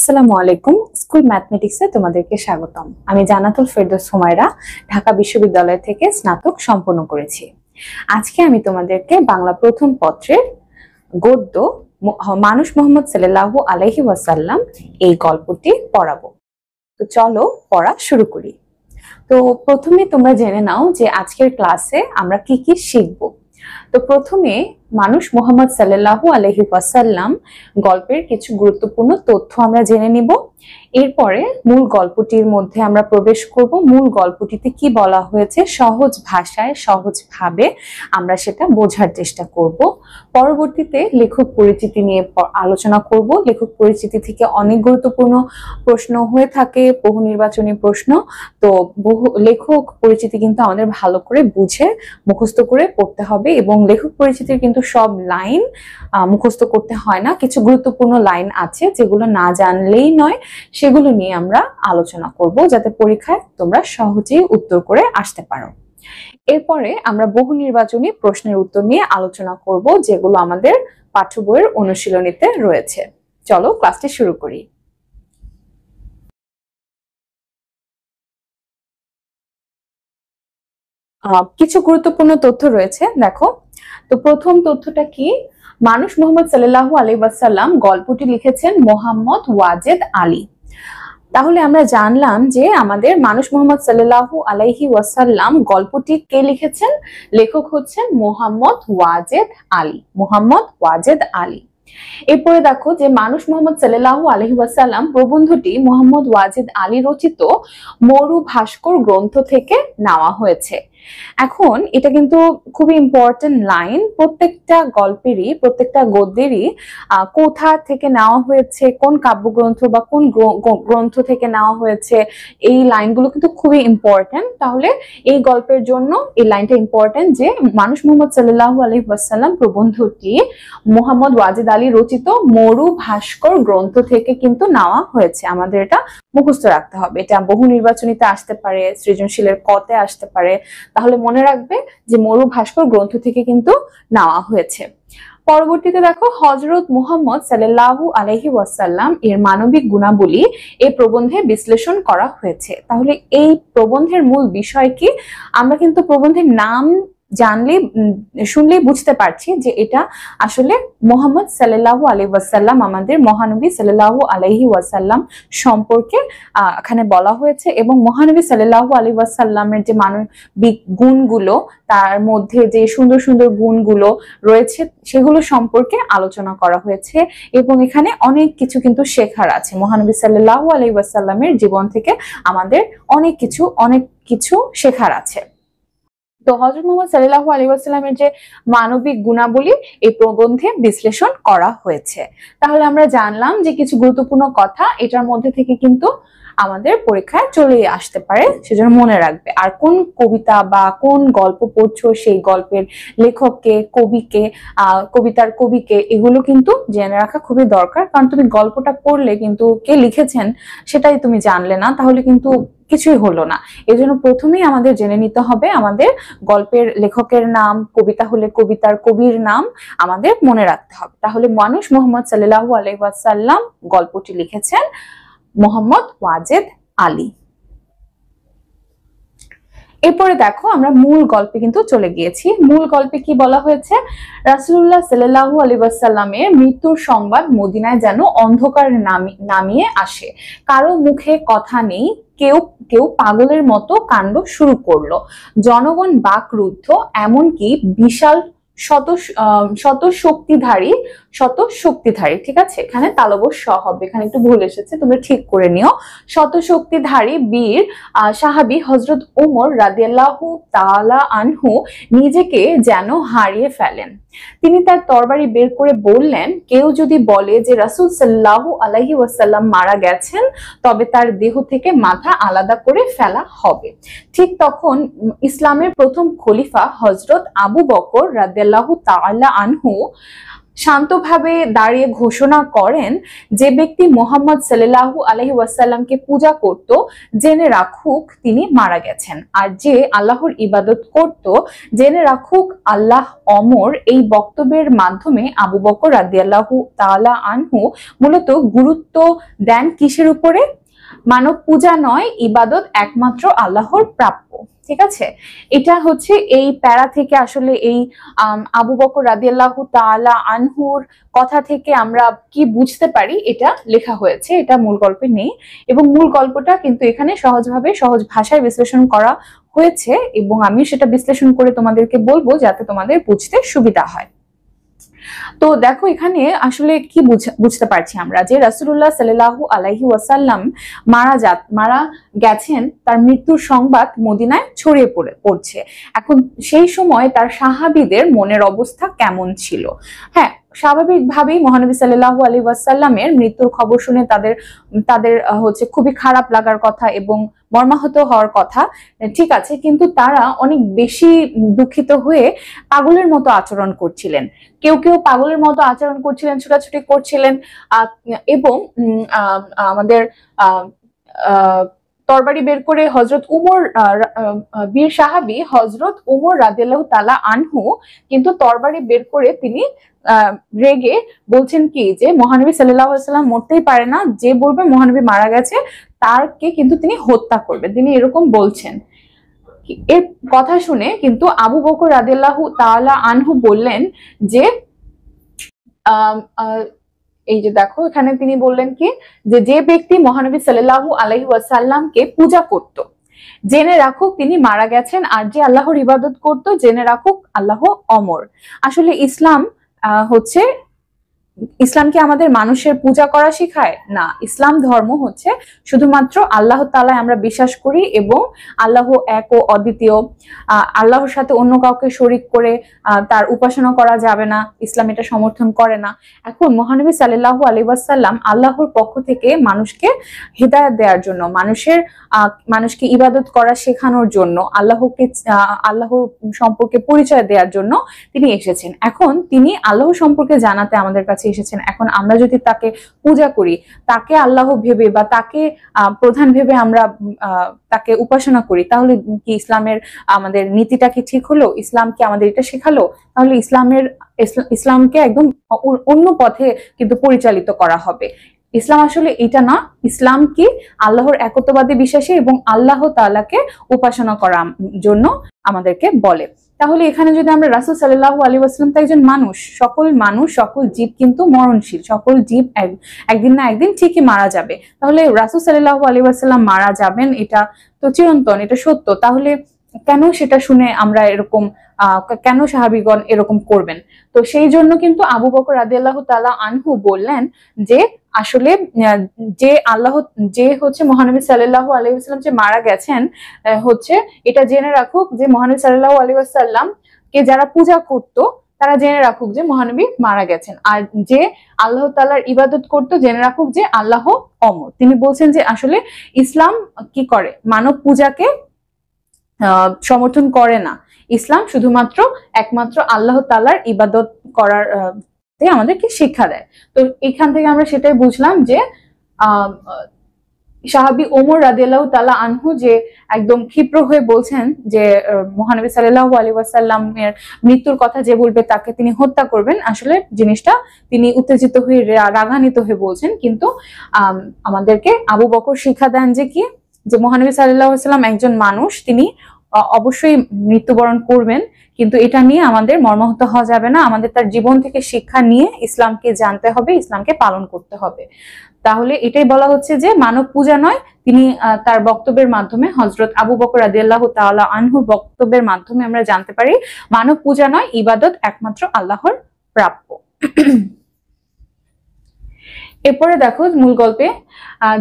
আসসালামু আলাইকুম। স্কুল ম্যাথমেটিক্সে তোমাদেরকে স্বাগতম। আমি জান্নাতুল ফেরদৌস হুমায়রা ঢাকা বিশ্ববিদ্যালয় থেকে স্নাতক সম্পন্ন করেছি। আজকে আমি তোমাদেরকে বাংলা প্রথম পত্রের গদ্য মানুষ মোহাম্মদ সাল্লাল্লাহু আলাইহি ওয়াসাল্লাম এই গল্পটি পড়াবো। তো চলো পড়া শুরু করি। তো প্রথমে তোমরা জেনে নাও যে আজকের ক্লাসে আমরা কি কি শিখবো। তো প্রথমে মানুষ মোহাম্মদ সাল্লাল্লাহু আলাইহি ওয়াসাল্লাম গল্পের কিছু গুরুত্বপূর্ণ তথ্য আমরা জেনে নিব। এরপরে মূল গল্পটির মধ্যে আমরা প্রবেশ করব। মূল গল্পটিতে কি বলা হয়েছে সহজ ভাষায় সহজভাবে আমরা সেটা বোঝার চেষ্টা করব। পরবর্তীতে লেখক পরিচিতি নিয়ে আলোচনা করব। লেখক পরিচিতি থেকে অনেক গুরুত্বপূর্ণ প্রশ্ন হয়ে থাকে, বহু নির্বাচনী প্রশ্ন। তো লেখক পরিচিতি কিন্তু আমাদের ভালো করে বুঝে মুখস্থ করে পড়তে হবে, এবং লেখক পরিচিতির কিন্তু সব লাইন মুখস্থ করতে হয় না। কিছু গুরুত্বপূর্ণ লাইন আছে যেগুলো না জানলেই নয়, সেগুলো নিয়ে আমরা আলোচনা করব যাতে পরীক্ষায় তোমরা সহজেই উত্তর করে আসতে পারো। এরপরে আমরা বহু নির্বাচনী প্রশ্নের উত্তর নিয়ে আলোচনা করব যেগুলো আমাদের পাঠ্য বইয়ের অনুশীলনীতে রয়েছে। চলো ক্লাসটি শুরু করি। কিছু গুরুত্বপূর্ণ তথ্য রয়েছে, দেখো। তো প্রথম তথ্যটা কি, মানুষ মোহাম্মদ সাল্লাল্লাহু আলাইহি ওয়াসাল্লাম গল্পটি লিখেছেন মোহাম্মদ ওয়াজেদ আলী। তাহলে আমরা জানলাম যে আমাদের মানুষ মোহাম্মদ সাল্লাল্লাহু আলাইহি ওয়াসাল্লাম গল্পটি কে লিখেছেন, লেখক হচ্ছেন মোহাম্মদ ওয়াজেদ আলী। মোহাম্মদ ওয়াজেদ আলী। এরপরে দেখো যে মানুষ মোহাম্মদ সাল্লাল্লাহু আলাইহি ওয়াসাল্লাম প্রবন্ধটি মোহাম্মদ ওয়াজেদ আলী রচিত মরু ভাস্কর গ্রন্থ থেকে নেওয়া হয়েছে। এখন এটা কিন্তু খুবই ইম্পর্টেন্ট লাইন, প্রত্যেকটা গল্পেরই প্রত্যেকটা গদ্যেরই কোথা থেকে নেওয়া হয়েছে, কোন কাব্যগ্রন্থ বা কোন গ্রন্থ থেকে নেওয়া হয়েছে, এই লাইনগুলো কিন্তু খুবই ইম্পর্টেন্ট। তাহলে এই গল্পের জন্য এই লাইনটা ইম্পর্টেন্ট যে মানুষ মোহাম্মদ সাল্লাল্লাহু আলাইহি ওয়াসাল্লাম প্রবন্ধটি মোহাম্মদ ওয়াজেদ আলী রচিত মরু ভাস্কর গ্রন্থ থেকে কিন্তু নেওয়া হয়েছে। আমাদের এটা মুখস্থ রাখতে হবে। এটা বহু নির্বাচনীতে আসতে পারে, সৃজনশীলের কতে আসতে পারে। তাহলে মনে রাখবে যে মরু ভাস্কর গ্রন্থ থেকে কিন্তু নেওয়া হয়েছে। পরবর্তীতে দেখো হযরত মুহাম্মদ সাল্লাল্লাহু আলাইহি ওয়াসাল্লাম এর মানবিক গুণাবলী এই প্রবন্ধে বিশ্লেষণ করা হয়েছে। তাহলে এই প্রবন্ধের মূল বিষয় কি, আমরা কিন্তু প্রবন্ধের নাম জানলে শুনলেই বুঝতে পারছি যে এটা আসলে মুহাম্মদ সাল্লাল্লাহু আলাইহি ওয়াসাল্লাম, আমাদের মহানবী সাল্লাল্লাহু আলাইহি ওয়াসাল্লাম সম্পর্কে এখানে বলা হয়েছে, এবং মহানবী সাল্লাল্লাহু আলাইহি ওয়াসাল্লামের যে মানবিক গুণগুলো, তার মধ্যে যে সুন্দর সুন্দর গুণগুলো রয়েছে সেগুলো সম্পর্কে আলোচনা করা হয়েছে। এবং এখানে অনেক কিছু কিন্তু শেখার আছে। মহানবী সাল্লাল্লাহু আলাইহি ওয়াসাল্লামের জীবন থেকে আমাদের অনেক কিছু শেখার আছে। তো হযরত মুহাম্মদ সাল্লাল্লাহু আলাইহি ওয়াসাল্লামের যে মানবিক গুণাবলী এই প্রবন্ধে বিশ্লেষণ করা হয়েছে। তাহলে আমরা জানলাম যে কিছু গুরুত্বপূর্ণ কথা এটার মধ্যে থেকে কিন্তু আমাদের পরীক্ষায় চলে আসতে পারে, সেজন্য মনে রাখবে। আর কোন কবিতা বা কোন গল্প পড়ছো, সেই গল্পের লেখককে, কবিকে, কবিতার কবিকে, এগুলো কিন্তু জেনে রাখা খুবই দরকার। কারণ তুমি গল্পটা পড়লে কিন্তু কে লিখেছেন সেটাই তুমি জানলে না, তাহলে কিন্তু কিছুই হলো না। এজন্য প্রথমেই আমাদের জেনে নিতে হবে আমাদের গল্পের লেখকের নাম, কবিতা হলে কবিতার কবির নাম আমাদের মনে রাখতে হবে। তাহলে মানুষ মোহাম্মদ সাল্লাল্লাহু আলাইহি ওয়াসাল্লাম গল্পটি লিখেছেন মোহাম্মদ ওয়াজেদ আলী। এরপরে দেখো আমরা মূল গল্পে কিন্তু চলে গিয়েছি। মূল গল্পে কি বলা হয়েছে, রাসূলুল্লাহ সাল্লাল্লাহু আলাইহি ওয়াসাল্লামের মৃত্যুর সংবাদ মদিনায় যেন অন্ধকার নামিয়ে আসে। কারো মুখে কথা নেই, কেউ কেউ পাগলের মতো কাণ্ড শুরু করলো। জনগণ বাকরুদ্ধ, এমনকি বিশাল শত শক্তিধারী, ঠিক আছে, এখানে তালবস স হবে, এখানে একটু ভুল এসেছে, তোমরা ঠিক করে নিও। শত শক্তিধারী বীর সাহাবী হযরত ওমর রাদিয়াল্লাহু তাআলা আনহু নিজেকে যেন হারিয়ে ফেলেন। তিনি তার তরবারি বের করে বললেন, কেউ যদি বলে যে রাসূল সাল্লাল্লাহু আলাইহি ওয়াসাল্লাম মারা গেছেন, তবে তার দেহ থেকে মাথা আলাদা করে ফেলা হবে। ঠিক তখন ইসলামের প্রথম খলিফা হযরত আবু বকর রাদিয়াল্লাহু তাআলা আনহু শান্তভাবে দাঁড়িয়ে ঘোষণা করেন, যে ব্যক্তি মুহাম্মদ সাল্লাল্লাহু আলাইহি ওয়াসাল্লামকে পূজা করত জেনে রাখুক তিনি মারা গেছেন, আর যে আল্লাহর ইবাদত করত জেনে রাখুক আল্লাহ অমর। এই বক্তব্যের মাধ্যমে আবু বকর রাদিয়াল্লাহু তাআলা আনহু মূলত গুরুত্ব দেন কিসের উপরে? মানব পূজা নয়, ইবাদত একমাত্র আল্লাহর প্রাপ্য। ঠিক আছে, এটা হচ্ছে এই প্যারা থেকে আসলে এই আবু বকর রাদিয়াল্লাহু তাআলা আনহুর কথা থেকে আমরা কি বুঝতে পারি এটা লেখা হয়েছে, এটা মূল গল্পে নেই, এবং মূল গল্পটা কিন্তু এখানে সহজভাবে সহজ ভাষায় বিশ্লেষণ করা হয়েছে, এবং আমি সেটা বিশ্লেষণ করে তোমাদেরকে বলবো যাতে তোমাদের বুঝতে সুবিধা হয়। তো দেখো এখানে আসলে কি বুঝতে পারছি আমরা, যে রাসূলুল্লাহ সাল্লাল্লাহু আলাইহি ওয়াসাল্লাম মারা গেছেন, তার মৃত্যুর সংবাদ মদিনায় ছড়িয়ে পড়ছে। এখন সেই সময় তার সাহাবীদের মনের অবস্থা কেমন ছিল? হ্যাঁ, স্বাভাবিকভাবেই মহানবী সাল্লাল্লাহু আলাইহি ওয়াসাল্লামের মৃত্যুর খবর শুনে তাদের হচ্ছে খুবই খারাপ লাগার কথা এবং মর্মাহত হওয়ার কথা, ঠিক আছে, কিন্তু তারা অনেক বেশি দুঃখিত হয়ে পাগলের মতো আচরণ করছিলেন। কেউ কেউ পাগলের মতো আচরণ করছিলেন, ছোটাছুটি করছিলেন, এবং আমাদের তরবারি বের করে হযরত উমর, বীর সাহাবী হযরত উমর রাদিয়াল্লাহু তাআলা আনহু কিন্তু তরবারি বের করে তিনি রেগে বলছেন কি, যে মহানবী সাল্লাল্লাহু আলাইহি ওয়াসাল্লাম মরতেই পারে না, যে বলবে মহানবী মারা গেছে তারকে কিন্তু তিনি হত্যা করবেন, তিনি এরকম বলছেন। এর কথা শুনে কিন্তু আবু বকর রাদিয়াল্লাহু তাআলা আনহু বললেন যে এই যে দেখো এখানে তিনি বললেন কি, যে ব্যক্তি মহানবী সাল্লাল্লাহু আলাইহি ওয়াসাল্লামকে পূজা করত জেনে রাখুক তিনি মারা গেছেন, আর যে আল্লাহর ইবাদত করত জেনে রাখুক আল্লাহ অমর। আসলে ইসলাম কি আমাদের মানুষের পূজা করা শেখায়? না, ইসলাম ধর্ম হচ্ছে শুধুমাত্র আল্লাহ তাআলায় আমরা বিশ্বাস করি এবং আল্লাহ এক ও অদ্বিতীয়, আল্লাহর সাথে অন্য কাউকে শরীক করে তার উপাসনা করা যাবে না, ইসলাম এটা সমর্থন করে না। এখন মহানবী সাল্লাল্লাহু আলাইহি ওয়াসাল্লাম আল্লাহর পক্ষ থেকে মানুষকে হিদায়াত দেওয়ার জন্য, মানুষকে ইবাদত করা শেখানোর জন্য, আল্লাহ সম্পর্কে পরিচয় দেওয়ার জন্য তিনি এসেছেন। এখন তিনি আল্লাহ সম্পর্কে জানাতে আমাদের কাছে এসেছেন। এখন আমরা যদি তাকে পূজা করি, তাকে আল্লাহ ভেবে বা তাকে প্রধান ভেবে আমরা তাকে উপাসনা করি, তাহলে কি আমাদের নীতিটা কি ঠিক হলো? ইসলাম কি আমাদের এটা শেখালো? তাহলে ইসলামকে একদম অন্য পথে কিন্তু পরিচালিত করা হবে। ইসলাম আসলে এটা না, ইসলাম কি আল্লাহর একত্ববাদী বিশ্বাসী এবং আল্লাহ তাআলাকে উপাসনা করার জন্য আমাদেরকে বলে। তাহলে এখানে যদি আমরা রাসূল সাল্লাল্লাহু আলাইহি ওয়াসাল্লাম তো একজন মানুষ, সকল জীব কিন্তু মরণশীল, সকল জীব একদিন না একদিন ঠিকই মারা যাবে। তাহলে রাসূল সাল্লাল্লাহু আলাইহি ওয়াসাল্লাম মারা যাবেন, এটা তো চিরন্তন, এটা সত্য। তাহলে কেন সেটা শুনে আমরা এরকম কেন সাহাবীগণ এরকম করবেন? তো সেই জন্য কিন্তু আবু বকর রাদিয়াল্লাহু তাআলা আনহু বললেন যে আসলে যে হচ্ছে মহানবী সাল্লাল্লাহু আলাইহি ওয়াসাল্লাম যে মারা গেছেন, হচ্ছে এটা জেনে রাখুক যে মহানবী সাল্লাল্লাহু আলাইহি ওয়াসাল্লাম কে যারা পূজা করত তারা জেনে রাখুক যে মহানবী মারা গেছেন, আর যে আল্লাহ তাআলার ইবাদত করত জেনে রাখুক যে আল্লাহ অমর। তিনি বলছেন যে আসলে ইসলাম কি করে? মানব পূজাকে সমর্থন করে না। ইসলাম শুধুমাত্র একমাত্র আল্লাহ তাআলার ইবাদত করার আমাদেরকে শিক্ষা দেয়। তো এখান থেকে আমরা সেটাই বুঝলাম যে সাহাবী ওমর রাদিয়াল্লাহু তাআলা আনহু যে একদম ক্ষিপ্র হয়ে বলছেন যে মহানবী সাল্লাল্লাহু আলাইহি ওয়াসাল্লামের মৃত্যুর কথা যে বলবে তাকে তিনি হত্যা করবেন, আসলে জিনিসটা তিনি উত্তেজিত হয়ে রাগান্বিত হয়ে বলছেন। কিন্তু আমাদেরকে আবু বকর শিক্ষা দেন যে কি, যে মহানবী সাল্লাল্লাহু আলাইহি ওয়াসাল্লাম একজন মানুষ, তিনি অবশ্যই মৃত্যুবরণ করবেন, কিন্তু এটা নিয়ে আমাদের মর্মাহত হওয়া যাবে না। আমাদের তার জীবন থেকে শিক্ষা নিয়ে ইসলামকে জানতে হবে, ইসলামকে পালন করতে হবে। তাহলে এটাই বলা হচ্ছে যে মানব পূজা নয়। তিনি তার বক্তব্যের মাধ্যমে, হযরত আবু বকর রাদিয়াল্লাহু তাআলা আনহুর বক্তব্যের মাধ্যমে আমরা জানতে পারি মানব পূজা নয়, ইবাদত একমাত্র আল্লাহর প্রাপ্য। এরপরে দেখো মূল গল্পে,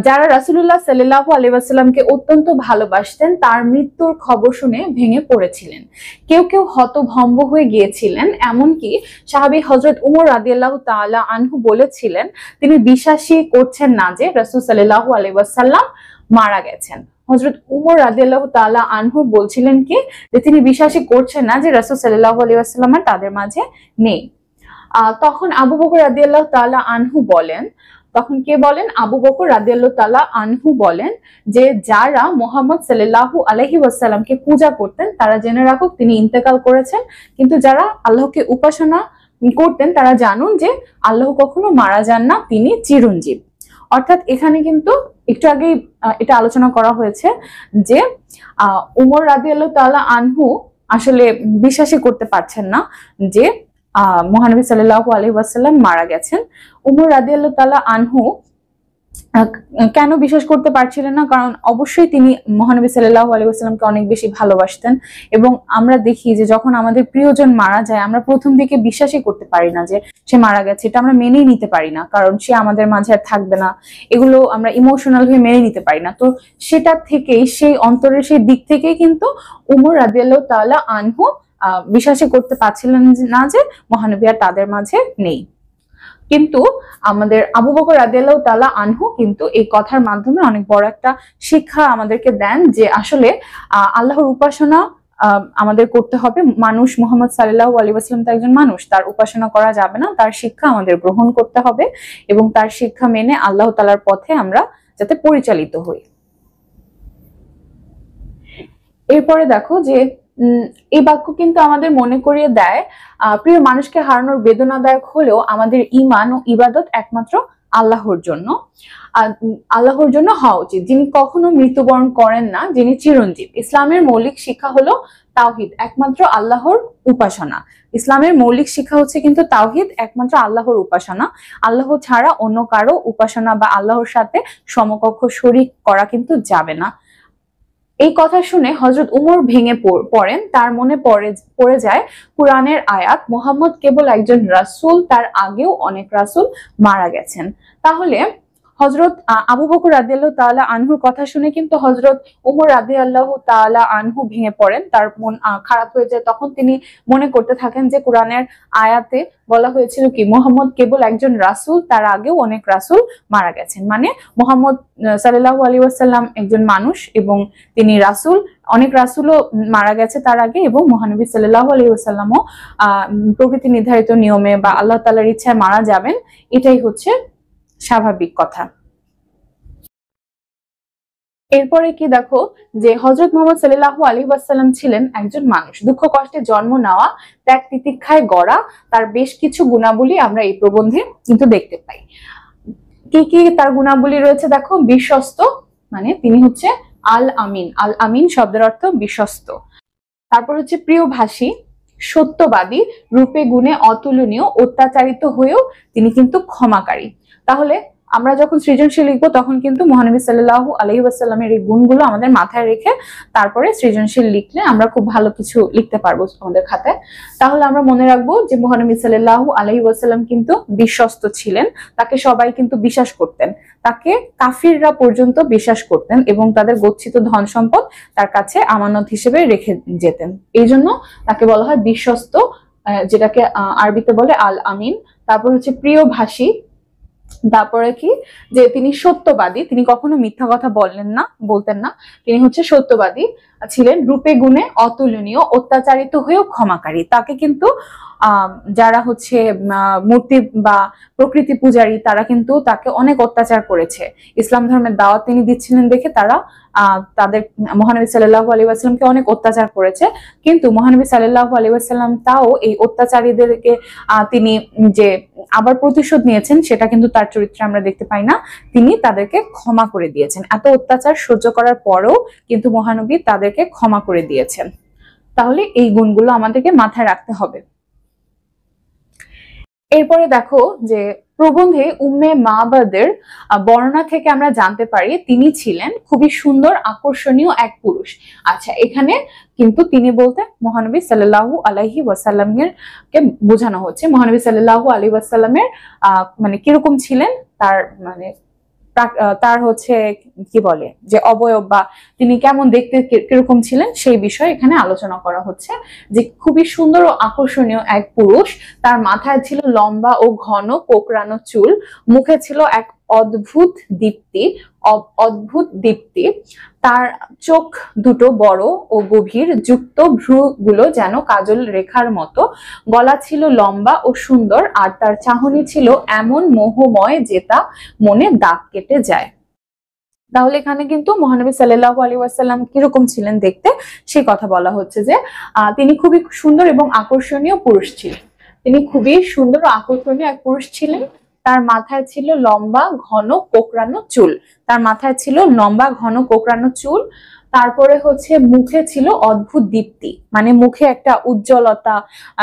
যারা রাসূলুল্লাহ সাল্লাল্লাহু আলাইহি ওয়াসাল্লামকে অত্যন্ত ভালোবাসতেন তার মৃত্যুর খবর শুনে ভেঙে পড়েছিলেন। কেউ কেউ হতভম্ব হয়ে গিয়েছিলেন, এমনকি সাহাবী হযরত উমর রাদিয়াল্লাহু তাআলা আনহু বলেছিলেন তিনি বিশ্বাসই করছেন না যে রাসূল সাল্লাল্লাহু আলাইহি ওয়াসাল্লাম মারা গেছেন। হযরত উমর রাদিয়াল্লাহু তাআলা আনহু বলছিলেন কি, যে তিনি বিশ্বাসই করছেন না যে রাসূল সাল্লাল্লাহু আলাইহি ওয়াসাল্লাম তাদের মাঝে নেই। তখন আবু বকর রাদিয়াল্লাহু তাআলা আনহু বলেন, তখন কে বলেন? আবু বকর রাদিয়াল্লাহু তাআলা আনহু বলেন যে যারা মুহাম্মদ সাল্লাল্লাহু আলাইহি ওয়াসাল্লামকে পূজা করতেন তারা জেনে রাখুক তিনি ইন্তেকাল করেছেন, কিন্তু যারা আল্লাহকে উপাসনা করতেন তারা জানুন যে আল্লাহ কখনো মারা যান না, তিনি চিরঞ্জীব। অর্থাৎ এখানে কিন্তু একটু আগেই এটা আলোচনা করা হয়েছে যে উমর রাদিয়াল্লাহু তাআলা আনহু আসলে বিশ্বাসই করতে পারছেন না যে মহানবী সাল্লাল্লাহু আলাইহি ওয়াসাল্লাম মারা গেছেন। উমর রাদিয়াল্লাহু তাআলা আনহু কেন বিশ্বাস করতে পারছিলেন না? কারণ অবশ্যই তিনি মহানবী সাল্লাল্লাহু আলাইহি ওয়াসাল্লামকে অনেক বেশি ভালোবাসতেন, এবং আমরা দেখি যে যখন আমাদের প্রিয়জন মারা যায় আমরা প্রথম দিকে বিশ্বাসই করতে পারি না যে সে মারা গেছে, এটা আমরা মেনেই নিতে পারি না, কারণ সে আমাদের মাঝে আর থাকবে না, এগুলো আমরা ইমোশনাল হয়ে মেনে নিতে পারি না। তো সেটা থেকেই, সেই অন্তরের সেই দিক থেকেই কিন্তু উমর রাদিয়াল্লাহু তাআলা আনহু বিশ্বাসই করতে পারছিলেন না যে মহানবী আর তাদের মাঝে নেই। কিন্তু আমাদের আবু বকর রাদিয়াল্লাহু তাআলা আনহু কিন্তু এই কথার মাধ্যমে অনেক বড় একটা শিক্ষা আমাদেরকে দেন যে আসলে আল্লাহর উপাসনা আমাদের করতে হবে। মানুষ, মুহাম্মদ সাল্লাল্লাহু আলাইহি ওয়াসাল্লাম তো একজন মানুষ, তার উপাসনা করা যাবে না, তার শিক্ষা আমাদের গ্রহণ করতে হবে এবং তার শিক্ষা মেনে আল্লাহ তাআলার পথে আমরা যাতে পরিচালিত হই। এরপরে দেখো যে এই বাক্য কিন্তু আমাদের মনে করিয়ে দেয় প্রিয় মানুষকে হারানোর বেদনাদায়ক হলেও আমাদের ঈমান ও ইবাদত একমাত্র আল্লাহর জন্য, আল্লাহর জন্য হওয়া উচিত, যিনি কখনো মৃত্যুবরণ করেন না, যিনি চিরঞ্জীব। ইসলামের মৌলিক শিক্ষা হলো তাওহীদ, একমাত্র আল্লাহর উপাসনা। ইসলামের মৌলিক শিক্ষা হচ্ছে কিন্তু তাওহীদ, একমাত্র আল্লাহর উপাসনা। আল্লাহ ছাড়া অন্য কারো উপাসনা বা আল্লাহর সাথে সমকক্ষ শরীক করা কিন্তু যাবে না। এই কথা শুনে হযরত উমর ভেঙে পড়েন, তার মনে পড়ে যায় কুরআনের আয়াত, মুহাম্মদ কেবল একজন রাসূল, তার আগেও অনেক রাসূল মারা গেছেন। তাহলে হযরত আবু বকর রাদিয়াল্লাহু তাআলা আনহুর কথা শুনে কিন্তু হযরত উমর রাদিয়াল্লাহু তাআলা আনহু ভেঙে পড়েন, তার মন খারাপ হয়ে যায়। তখন তিনি মনে করতে থাকেন যে কুরআনের আয়াতে বলা হয়েছিল কি, মুহাম্মদ কেবল একজন রাসূল, তার আগেও অনেক রাসূল মারা গেছেন, মানে মুহাম্মদ সাল্লাল্লাহু আলাইহি ওয়াসাল্লাম একজন মানুষ এবং তিনি রাসূল, অনেক রাসূলও মারা গেছে তার আগে, এবং মহানবী সাল্লাল্লাহু আলাইহি ওয়াসাল্লামও প্রকৃতি নির্ধারিত নিয়মে বা আল্লাহ তাআলার ইচ্ছায় মারা যাবেন, এটাই হচ্ছে স্বাভাবিক কথা। এরপরে কি দেখো যে হযরত মুহাম্মদ সাল্লাল্লাহু আলাইহি ওয়াসাল্লাম ছিলেন একজন মানুষ, দুঃখ কষ্টে জন্ম নেওয়া, ত্যাগ তিতিক্ষায় গড়া, তার বেশ কিছু গুণাবলী আমরা এই প্রবন্ধে কিন্তু দেখতে পাই। কি কি তার গুণাবলী রয়েছে দেখো? বিশ্বস্ত, মানে তিনি হচ্ছে আল আমিন। আল আমিন শব্দের অর্থ বিশ্বস্ত। তারপর হচ্ছে প্রিয়ভাষী, সত্যবাদী, রূপে গুণে অতুলনীয়, অত্যাচারিত হয়েও তিনি কিন্তু ক্ষমাকারী। তাহলে আমরা যখন সৃজনশীল লিখবো তখন কিন্তু মহানবী সাল্লাল্লাহু আলাইহি ওয়াসাল্লামের এই গুণগুলো আমাদের মাথায় রেখে তারপরে সৃজনশীল লিখলে আমরা খুব ভালো কিছু লিখতে পারবো আমাদের খাতায়। তাহলে আমরা মনে রাখবো যে মহানবী সাল্লাল্লাহু আলাইহি ওয়াসাল্লাম কিন্তু বিশ্বস্ত ছিলেন, তাকে সবাই কিন্তু বিশ্বাস করতেন, তাকে কাফিররা পর্যন্ত বিশ্বাস করতেন এবং তাদের গচ্ছিত ধন সম্পদ তার কাছে আমানত হিসেবে রেখে যেতেন। এই জন্য তাকে বলা হয় বিশ্বস্ত, যেটাকে আরবিতে বলে আল আমিন। তারপর হচ্ছে প্রিয়ভাষী, তারপরে কি যে তিনি সত্যবাদী, তিনি কখনো মিথ্যা কথা বলতেন না, তিনি হচ্ছে সত্যবাদী ছিলেন, রূপে গুণে অতুলনীয়, অত্যাচারিত হয়েও ক্ষমাকারী। তাকে কিন্তু যারা হচ্ছে মূর্তি বা প্রকৃতি পূজারী তারা কিন্তু তাকে অনেক অত্যাচার করেছে। ইসলাম ধর্মের দাওয়াত তিনি দিচ্ছিলেন দেখে তারা তাদের মহানবী সাল্লাল্লাহু আলাইহি ওয়াসাল্লামকে অনেক অত্যাচার করেছে, কিন্তু মহানবী সাল্লাল্লাহু আলাইহি ওয়াসাল্লাম তাও এই অত্যাচারীদেরকে তিনি যে আবার প্রতিশোধ নিয়েছেন সেটা কিন্তু তার চরিত্রে আমরা দেখতে পাই না। তিনি তাদেরকে ক্ষমা করে দিয়েছেন, এত অত্যাচার সহ্য করার পরেও কিন্তু মহানবী তাদেরকে ক্ষমা করে দিয়েছেন। তাহলে এই গুণগুলো আমাদেরকে মাথায় রাখতে হবে। এরপরে দেখো যে প্রবন্ধে উম্মে মাবাদের বর্ণনা থেকে আমরা জানতে পারি তিনি ছিলেন খুবই সুন্দর, আকর্ষণীয় এক পুরুষ। আচ্ছা, এখানে কিন্তু তিনি বলতে মহানবী সাল্লাল্লাহু আলাইহি ওয়াসাল্লামের কে বোঝানো হচ্ছে। মহানবী সাল্লাল্লাহু আলাইহি ওয়াসাল্লামের মানে কিরকম ছিলেন, তার মানে তার হচ্ছে কি বলে যে অবয়ব বা তিনি কেমন দেখতে কিরকম ছিলেন সেই বিষয়ে এখানে আলোচনা করা হচ্ছে। যে খুবই সুন্দর ও আকর্ষণীয় এক পুরুষ, তার মাথায় ছিল লম্বা ও ঘন কোকড়ানো চুল, মুখে ছিল এক অদ্ভুত দীপ্তি, অদ্ভুত দীপ্তি। তার চোখ দুটো বড় ও গভীর, যুক্ত ভ্রুগুলো যেন কাজল রেখার মতো, গলা ছিল লম্বা ও সুন্দর, আর তার চাহনি ছিল এমন মোহময় যে তা মনে দাগ কেটে যায়। তাহলে এখানে কিন্তু মহানবী সাল্লাল্লাহু আলাইহি ওয়াসাল্লাম কিরকম ছিলেন দেখতে সেই কথা বলা হচ্ছে যে তিনি খুবই সুন্দর এবং আকর্ষণীয় পুরুষ ছিলেন। তিনি খুবই সুন্দর ও আকর্ষণীয় এক পুরুষ ছিলেন। তার মাথায় ছিল লম্বা ঘন কোকড়ানো চুল, তার মাথায় ছিল লম্বা ঘন কোকড়ানো চুল। তারপরে হচ্ছে মুখে ছিল অদ্ভুত দীপ্তি, মানে মুখে একটা উজ্জ্বলতা,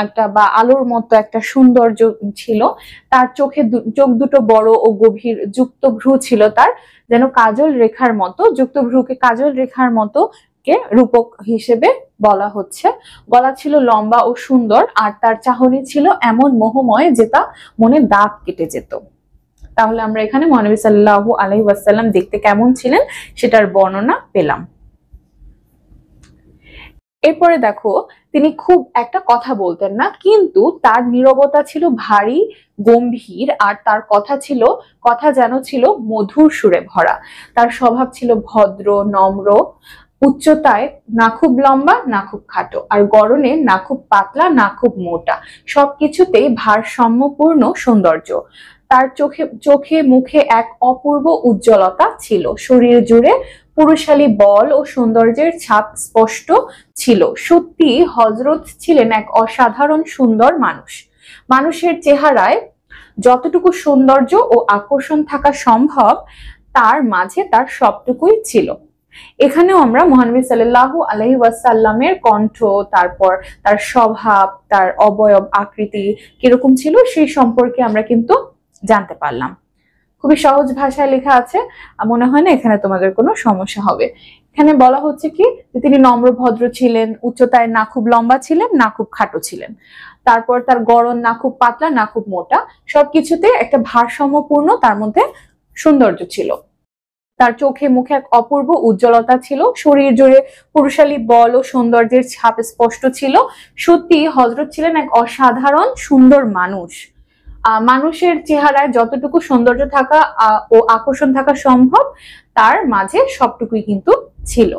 একটা বা আলোর মতো একটা সৌন্দর্য ছিল। তার চোখ দুটো বড় ও গভীর, যুক্ত ভ্রু ছিল তার যেন কাজল রেখার মতো, যুক্ত ভ্রুকে কাজল রেখার মতো কে রূপক হিসেবে বলা হচ্ছে। গলা ছিল লম্বা ও সুন্দর, আর তার চাহনি ছিল এমন মোহময় যে তা মনে দাগ কেটে যেত। তাহলে আমরা এখানে মহানবী সাল্লাল্লাহু আলাইহি ওয়াসাল্লাম দেখতে কেমন ছিলেন সেটার বর্ণনা পেলাম। এরপরে দেখো, তিনি খুব একটা কথা বলতেন না, কিন্তু তার নীরবতা ছিল ভারী গম্ভীর, আর তার কথা যেন ছিল মধুর সুরে ভরা। তার স্বভাব ছিল ভদ্র নম্র, উচ্চতায় না খুব লম্বা না খুব খাটো, আর গড়নে না খুব পাতলা না খুব মোটা, সবকিছুতেই ভারসাম্যপূর্ণ সৌন্দর্য। তার চোখে মুখে এক অপূর্ব উজ্জ্বলতা ছিল, শরীর জুড়ে পুরুষালী বল ও সৌন্দর্যের ছাপ স্পষ্ট ছিল। সত্যি হযরত ছিলেন এক অসাধারণ সুন্দর মানুষ। মানুষের চেহারায় যতটুকু সৌন্দর্য ও আকর্ষণ থাকা সম্ভব তার মাঝে তার সবটুকুই ছিল। এখানেও আমরা মহানবী সাল্লাল্লাহু আলাইহি ওয়াসাল্লামের কণ্ঠ, তারপর তার স্বভাব, তার অবয়ব আকৃতি কিরকম ছিল সেই সম্পর্কে আমরা কিন্তু জানতে পারলাম। খুবই সহজ ভাষায় লেখা আছে, মনে হয় না এখানে তোমাদের কোনো সমস্যা হবে। এখানে বলা হচ্ছে কি যে তিনি নম্র ভদ্র ছিলেন, উচ্চতায় না খুব লম্বা ছিলেন না খুব খাটো ছিলেন, তারপর তার গড়ন না খুব পাতলা না খুব মোটা, সবকিছুতে একটা ভারসাম্যপূর্ণ তার মধ্যে সৌন্দর্য ছিল। তার চোখে মুখে এক অপূর্ব উজ্জ্বলতা ছিল, শরীর জুড়ে পুরুষালী বল ও সৌন্দর্যের ছাপ স্পষ্ট ছিল। সত্যি হযরত ছিলেন এক অসাধারণ সুন্দর মানুষ। মানুষের চেহারায় যতটুকু সৌন্দর্য থাকা ও আকর্ষণ থাকা সম্ভব তার মাঝে সবটুকুই কিন্তু ছিল।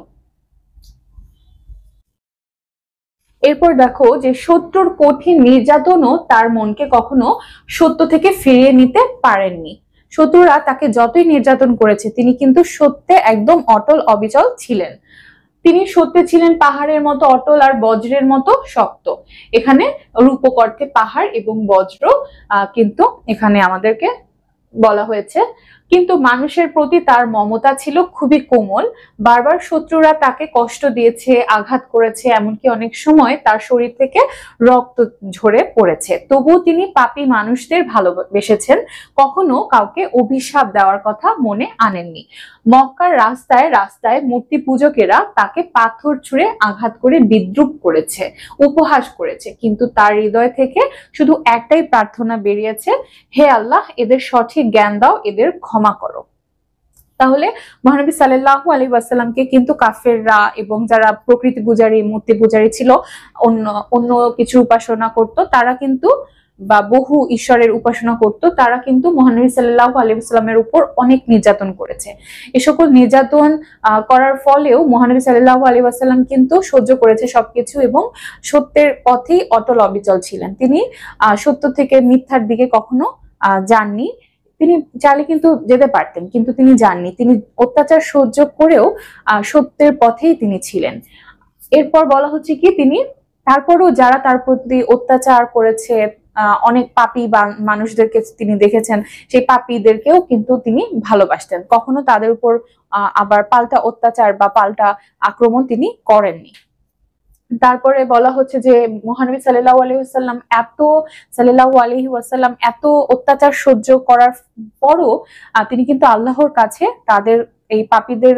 এরপর দেখো যে শত্রুর কঠিন নির্যাতনও তার মনকে কখনো সত্য থেকে ফিরিয়ে নিতে পারেননি। শত্রুরা তাকে যতই নির্যাতন করেছে তিনি কিন্তু সত্যে একদম অটল অবিচল ছিলেন। তিনি সত্যে ছিলেন পাহাড়ের মতো অটল আর বজ্রের মতো শক্ত। এখানে রূপক অর্থে পাহাড় এবং বজ্র কিন্তু এখানে আমাদেরকে বলা হয়েছে। কিন্তু মানুষের প্রতি তার মমতা ছিল খুবই কোমল। বারবার শত্রুরা তাকে কষ্ট দিয়েছে, আঘাত করেছে, এমনকি অনেক সময় তার শরীর থেকে রক্ত ঝরে পড়েছে, তবুও তিনি পাপী মানুষদের ভালোবেসেছেন, কখনো কাউকে অভিশাপ দেওয়ার কথা মনে আনেননি। মক্কার রাস্তায় রাস্তায় মূর্তি পূজকেরা তাকে পাথর ছুঁড়ে আঘাত করে বিদ্রূপ করেছে, উপহাস করেছে, কিন্তু তার হৃদয় থেকে শুধু একটাই প্রার্থনা বেরিয়েছে, হে আল্লাহ, এদের সঠিক জ্ঞান দাও, এদের ক্ষমা করো। তাহলে মহানবী সাল্লাল্লাহু আলাইহি ওয়াসাল্লামকে কিন্তু কাফেররা এবং যারা প্রকৃতি পূজারী, মূর্তি পূজারী ছিল, অন্য কিছু উপাসনা করত, তারা কিন্তু বা বহু ঈশ্বরের উপাসনা করত, তারা কিন্তু মহানবী সাল্লাল্লাহু আলাইহি ওয়াসাল্লামের উপর অনেক নির্যাতন করেছে। এ সকল নির্যাতন করার ফলেও মহানবী সাল্লাল্লাহু আলাইহি ওয়াসাল্লাম কিন্তু সহ্য করেছে সবকিছু এবং সত্যের পথেই অটল অবিচল ছিলেন। তিনি সত্য থেকে মিথ্যার দিকে কখনো যাননি। তিনি চাইলে কিন্তু যেতে পারতেন, কিন্তু তিনি যাননি। তিনি অত্যাচার সহ্য করেও সত্যের পথেই তিনি ছিলেন। এরপর বলা হচ্ছে কি তিনি তারপরও যারা তার প্রতি অত্যাচার করেছে, অনেক পাপী মানুষদেরকে তিনি দেখেছেন, সেই পাপীদেরকেও কিন্তু তিনি ভালোবাসতেন, কখনো তাদের উপর আবার পাল্টা অত্যাচার বা পাল্টা আক্রমণ তিনি করেননি। তারপরে বলা হচ্ছে যে মহানবী সাল্লাল্লাহু আলাইহি ওয়াসাল্লাম এত অত্যাচার সহ্য করার পরও তিনি কিন্তু আল্লাহর কাছে তাদের এই পাপীদের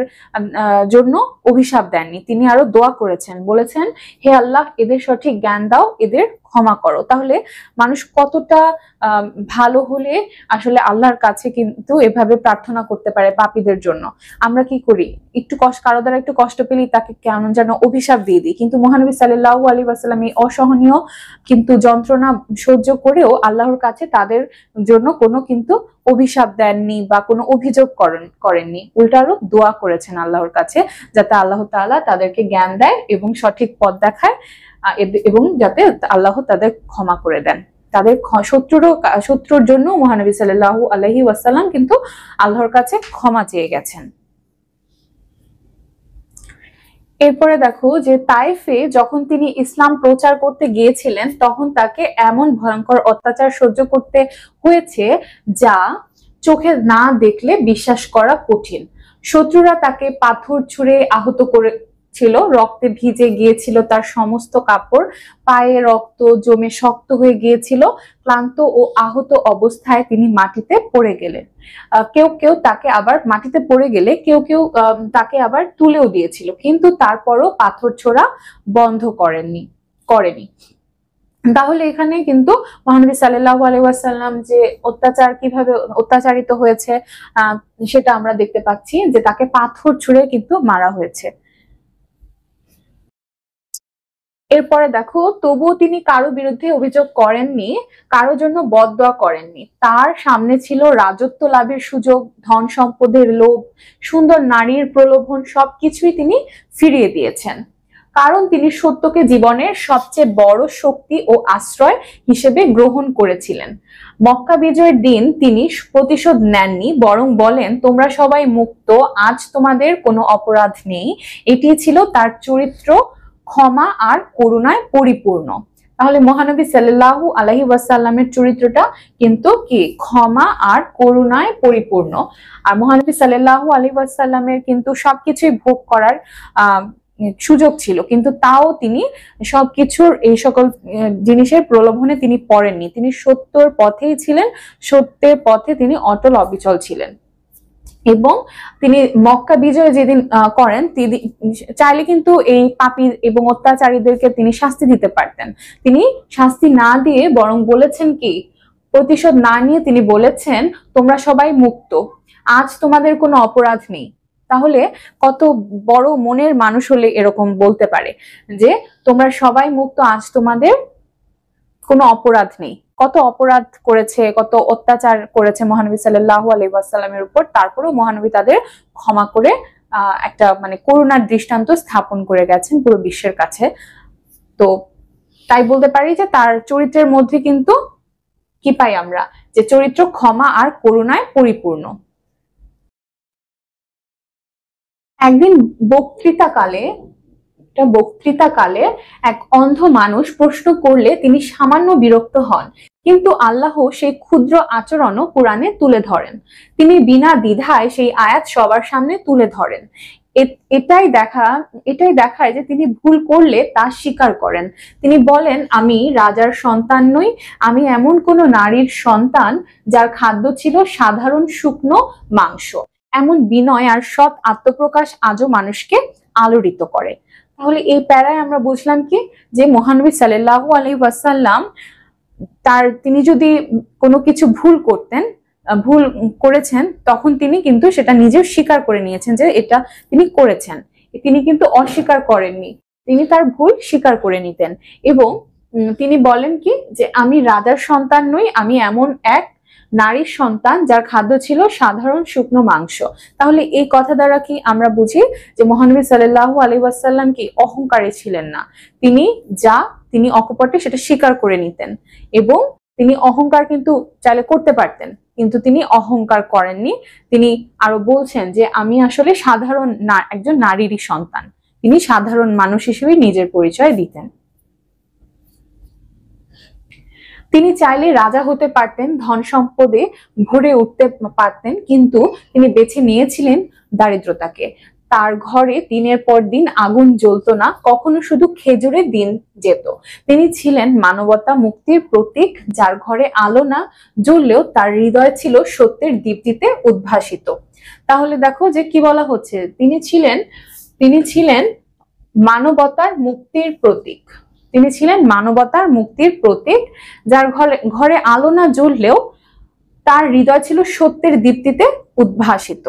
জন্য অভিশাপ দেননি, তিনি আরো দোয়া করেছেন, বলেছেন, হে আল্লাহ, এদের সঠিক জ্ঞান দাও, এদের ক্ষমা করো। তাহলে মানুষ কতটা ভালো হলে আসলে আল্লাহর কাছে কিন্তু এভাবে প্রার্থনা করতে পারে পাপীদের জন্য। আমরা কি করি, একটু কারো দ্বারা একটু কষ্ট পেলেই তাকে কেমন যেন অভিশাপ দিয়ে দিই, কিন্তু মহানবী সাল্লাল্লাহু আলাইহি ওয়াসাল্লাম এই অসহনীয় কিন্তু যন্ত্রণা সহ্য করেও আল্লাহর কাছে তাদের জন্য কোনো কিন্তু অভিশাপ দেননি বা কোনো অভিযোগ করেননি, উল্টারও দোয়া করেছেন আল্লাহর কাছে যাতে আল্লাহ তাআলা তাদেরকে জ্ঞান দেয় এবং সঠিক পথ দেখায়, এবং যাতে আল্লাহ তাদের ক্ষমা করে দেন। তাদের শত্রুর জন্য মহানবী সাল্লাল্লাহু আলাইহি ওয়াসাল্লাম কিন্তু আল্লাহর কাছে ক্ষমা চেয়ে গেছেন। এরপরে দেখো যে তাইফে যখন তিনি ইসলাম প্রচার করতে গিয়েছিলেন তখন তাকে এমন ভয়ঙ্কর অত্যাচার সহ্য করতে হয়েছে যা চোখে না দেখলে বিশ্বাস করা কঠিন। শত্রুরা তাকে পাথর ছুঁড়ে আহত করেছিল, রক্তে ভিজে গিয়েছিল তার সমস্ত কাপড়, পায়ে রক্ত জমে শক্ত হয়ে গিয়েছিল। ক্লান্ত ও আহত অবস্থায় তিনি মাটিতে পড়ে গেলেন। কেউ কেউ তাকে আবার মাটিতে পড়ে গেলে কেউ কেউ তাকে আবার তুলেও দিয়েছিল, কিন্তু তারপরও পাথর ছোড়া বন্ধ করেনি। তাহলে এখানে কিন্তু মহানবী সাল্লাল্লাহু আলাইহি ওয়াসাল্লাম যে কিভাবে অত্যাচারিত হয়েছে সেটা আমরা দেখতে পাচ্ছি, যে তাকে পাথর ছুঁড়ে কিন্তু মারা হয়েছে। এরপরে দেখো তবুও তিনি কারো বিরুদ্ধে অভিযোগ করেননি, কারো জন্য বদদোয়া করেননি। তার সামনে ছিল রাজত্ব লাভের সুযোগ, ধন সম্পদের লোভ, সুন্দর নারীর প্রলোভন, সবকিছুই তিনি ফিরিয়ে দিয়েছেন, কারণ তিনি সত্যকে জীবনের সবচেয়ে বড় শক্তি ও আশ্রয় হিসেবে গ্রহণ করেছিলেন। মক্কা বিজয়ের দিন তিনি প্রতিশোধ নেননি, বরং বলেন তোমরা সবাই মুক্ত, আজ তোমাদের কোনো অপরাধ নেই। এটি ছিল তার চরিত্র, ক্ষমা আর করুণায় পরিপূর্ণ। তাহলে মহানবী সাল্লাল্লাহু আলাইহি ওয়াসাল্লামের চরিত্রটা কিন্তু কি ক্ষমা আর করুণায় পরিপূর্ণ। আর মহানবী সাল্লাল্লাহু আলাইহি ওয়াসাল্লামের কিন্তু সবকিছুই ভোগ করার সুযোগ ছিল, কিন্তু তাও তিনি সবকিছুর এই সকল জিনিসের প্রলোভনে তিনি পড়েননি। তিনি সত্যের পথেই ছিলেন, সত্যের পথে তিনি অটল অবিচল ছিলেন। এবং তিনি মক্কা বিজয় যেদিন করেন তিনি চাইলে কিন্তু এই পাপী এবং অত্যাচারীদেরকে তিনি শাস্তি দিতে পারতেন, তিনি শাস্তি না দিয়ে বরং বলেছেন কি, প্রতিশোধ না নিয়ে তিনি বলেছেন তোমরা সবাই মুক্ত, আজ তোমাদের কোনো অপরাধ নেই। তাহলে কত বড় মনের মানুষ হলে এরকম বলতে পারে যে তোমরা সবাই মুক্ত, আজ তোমাদের কোনো অপরাধ নেই। কত অপরাধ করেছে, কত অত্যাচার করেছে মহানবী সাল্লাল্লাহু আলাইহি ওয়াসাল্লামের উপর, তারপরেও মহানবী তাদের ক্ষমা করে একটা মানে করুণার দৃষ্টান্ত স্থাপন করে গেছেন পুরো বিশ্বের কাছে। তো তাই বলতে পারি যে তার চরিত্রের মধ্যে কিন্তু কি পাই আমরা, যে চরিত্র ক্ষমা আর করুণায় পরিপূর্ণ। একদিন বক্তৃতাকালে এক অন্ধ মানুষ প্রশ্ন করলে তিনি সামান্য বিরক্ত হন, কিন্তু আল্লাহ সেই ক্ষুদ্র আচরণও কোরআনে তুলে ধরেন। তিনি বিনা দ্বিধায় সেই আয়াত সবার সামনে তুলে ধরেন। এটাই দেখায় যে তিনি ভুল করলে তা স্বীকার করেন। তিনি বলেন আমি রাজার সন্তান নই, আমি এমন কোন নারীর সন্তান যার খাদ্য ছিল সাধারণ শুকনো মাংস। এমন বিনয় আর সৎ আত্মপ্রকাশ আজও মানুষকে আলোড়িত করে। তাহলে এই প্যারায় আমরা বুঝলাম কি, যে মহানবী সাল্লাল্লাহু আলাইহি ওয়াসাল্লাম তিনি যদি কোনো কিছু ভুল করেছেন তখন তিনি কিন্তু সেটা নিজেও স্বীকার করে নিয়েছেন যে এটা তিনি করেছেন, তিনি কিন্তু অস্বীকার করেননি, তিনি তার ভুল স্বীকার করে নিতেন। এবং তিনি বলেন কি, যে আমি রাজার সন্তান নই, আমি এমন এক নারীর সন্তান যার খাদ্য ছিল সাধারণ শুকনো মাংস। তাহলে এই কথা দ্বারা কি আমরা বুঝি যে মহানবী সাল্লাল্লাহু আলাইহি ওয়াসাল্লাম কি অহংকারী ছিলেন না, তিনি অকপটে সেটা স্বীকার করে নিতেন। এবং তিনি অহংকার কিন্তু চাইলে করতে পারতেন, কিন্তু তিনি অহংকার করেননি। তিনি আরো বলছেন যে আমি আসলে একজন নারীরই সন্তান, তিনি সাধারণ মানুষ হিসেবে নিজের পরিচয় দিতেন। তিনি চাইলে রাজা হতে পারতেন, ধন সম্পদে ভরে উঠতে পারতেন, কিন্তু তিনি বেছে নিয়েছিলেন দারিদ্রতাকে। তার ঘরে দিনের পর দিন আগুন জ্বলতো না, কখনো শুধু খেজুরের দিন যেত। তিনি ছিলেন মানবতা মুক্তির প্রতীক, যার ঘরে আলো না জ্বললেও তার হৃদয় ছিল সত্যের দীপ্তিতে উদ্ভাসিত। তাহলে দেখো যে কি বলা হচ্ছে, তিনি ছিলেন মানবতার মুক্তির প্রতীক। তিনি ছিলেন মানবতার মুক্তির প্রতীক, যার ঘরে আলো না জ্বললেও তার হৃদয় ছিল সত্যের দীপ্তিতে উদ্ভাসিত।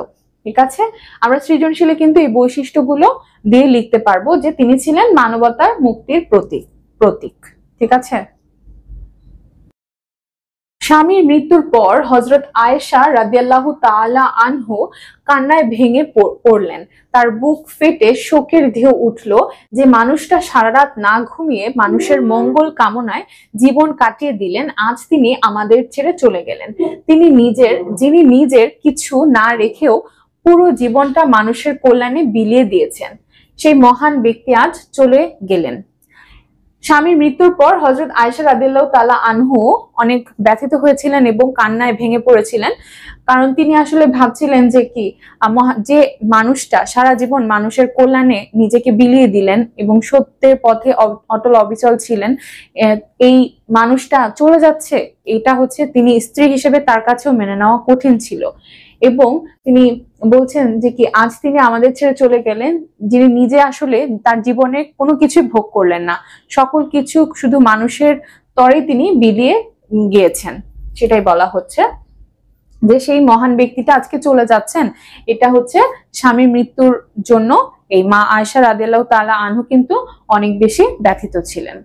ঠিক আছে, আমরা সৃজনশীলে কিন্তু এই বৈশিষ্ট্যগুলো দিয়ে লিখতে পারবো যে তিনি ছিলেন মানবতার মুক্তির প্রতীক। ঠিক আছে। স্বামীর মৃত্যুর পর হযরত আয়েশা রাদিয়াল্লাহু তাআলা আনহু কান্নায় ভেঙে পড়লেন। তার বুক ফেটে শোকের ঢেউ উঠল যে মানুষটা সারা রাত না ঘুমিয়ে মানুষের মঙ্গল কামনায় জীবন কাটিয়ে দিলেন, আজ তিনি আমাদের ছেড়ে চলে গেলেন। যিনি নিজের কিছু না রেখেও পুরো জীবনটা মানুষের কল্যাণে বিলিয়ে দিয়েছেন, সেই মহান ব্যক্তি আজ চলে গেলেন। স্বামীর মৃত্যুর পর হযরত আয়েশা রাদিয়াল্লাহু তাআলা আনহু অনেক ব্যথিত হয়েছিলেন এবং কান্নায় ভেঙে পড়েছিলেন, কারণ তিনি আসলে ভাবছিলেন যে যে মানুষটা সারা জীবন মানুষের কল্যাণে নিজেকে বিলিয়ে দিলেন এবং সত্যের পথে অটল অবিচল ছিলেন, এই মানুষটা চলে যাচ্ছে, এটা হচ্ছে তিনি স্ত্রী হিসেবে তার কাছেও মেনে নেওয়া কঠিন ছিল। এবং তিনি বলছেন যে আজ তিনি আমাদের ছেড়ে চলে গেলেন, যিনি নিজে আসলে তার জীবনে কোনো কিছু ভোগ করলেন না, সকল কিছু শুধু মানুষের তরে তিনি বিলিয়ে গিয়েছেন। সেটাই বলা হচ্ছে যে সেই মহান ব্যক্তিটা আজকে চলে যাচ্ছেন। এটা হচ্ছে স্বামীর মৃত্যুর জন্য এই মা আয়েশা রাদিয়াল্লাহু তাআলা আনহু কিন্তু অনেক বেশি ব্যথিত ছিলেন।